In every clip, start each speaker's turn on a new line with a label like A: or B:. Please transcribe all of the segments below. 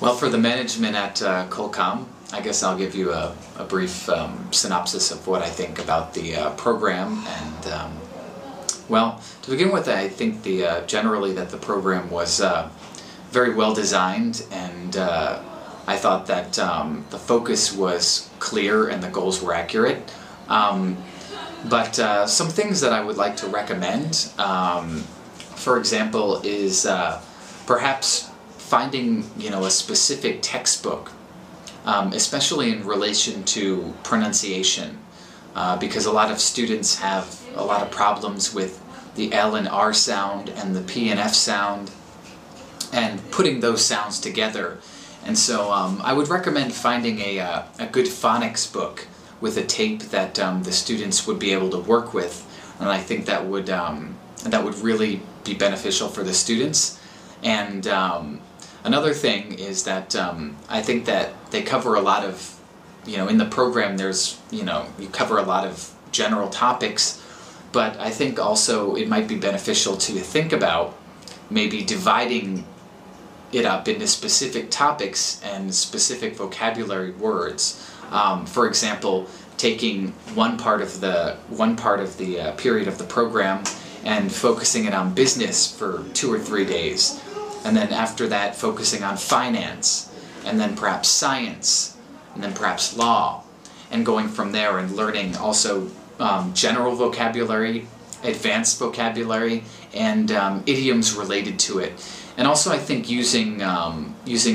A: Well, for the management at CulCom, I guess I'll give you a brief synopsis of what I think about the program. And well, to begin with, I think generally that the program was very well designed, and I thought that the focus was clear and the goals were accurate. But some things that I would like to recommend, for example, is perhaps finding a specific textbook, especially in relation to pronunciation, because a lot of students have a lot of problems with the L and R sound and the P and F sound and putting those sounds together. And so I would recommend finding a good phonics book with a tape that the students would be able to work with, and I think that would really be beneficial for the students. And another thing is that I think that they cover a lot of, in the program there's, you cover a lot of general topics, but I think also it might be beneficial to think about maybe dividing it up into specific topics and specific vocabulary words. For example, taking one part of the period of the program and focusing it on business for 2 or 3 days, and then after that focusing on finance, and then perhaps science, and then perhaps law, and going from there and learning also general vocabulary, advanced vocabulary, and idioms related to it. And also I think using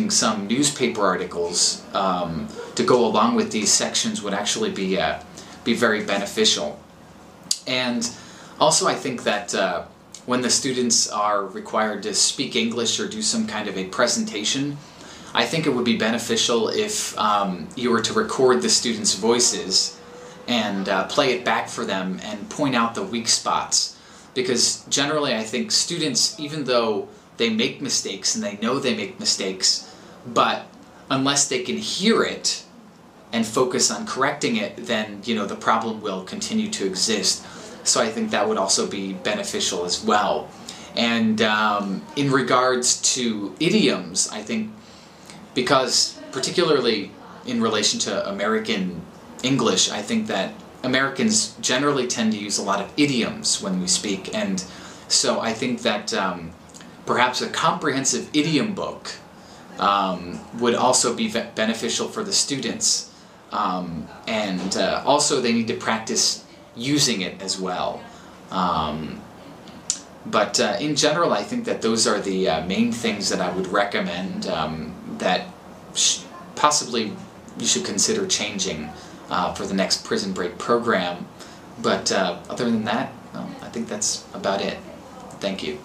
A: some newspaper articles to go along with these sections would actually be very beneficial. And also I think that when the students are required to speak English or do some kind of a presentation, I think it would be beneficial if you were to record the students' voices and play it back for them and point out the weak spots. Because generally I think students, even though they make mistakes and they know they make mistakes, but unless they can hear it and focus on correcting it, then the problem will continue to exist. So I think that would also be beneficial as well. And in regards to idioms, I think, because particularly in relation to American English, I think that Americans generally tend to use a lot of idioms when we speak, and so I think that perhaps a comprehensive idiom book would also be beneficial for the students, and also they need to practice using it as well. But in general, I think that those are the main things that I would recommend that possibly you should consider changing for the next prison break program. But other than that, I think that's about it. Thank you.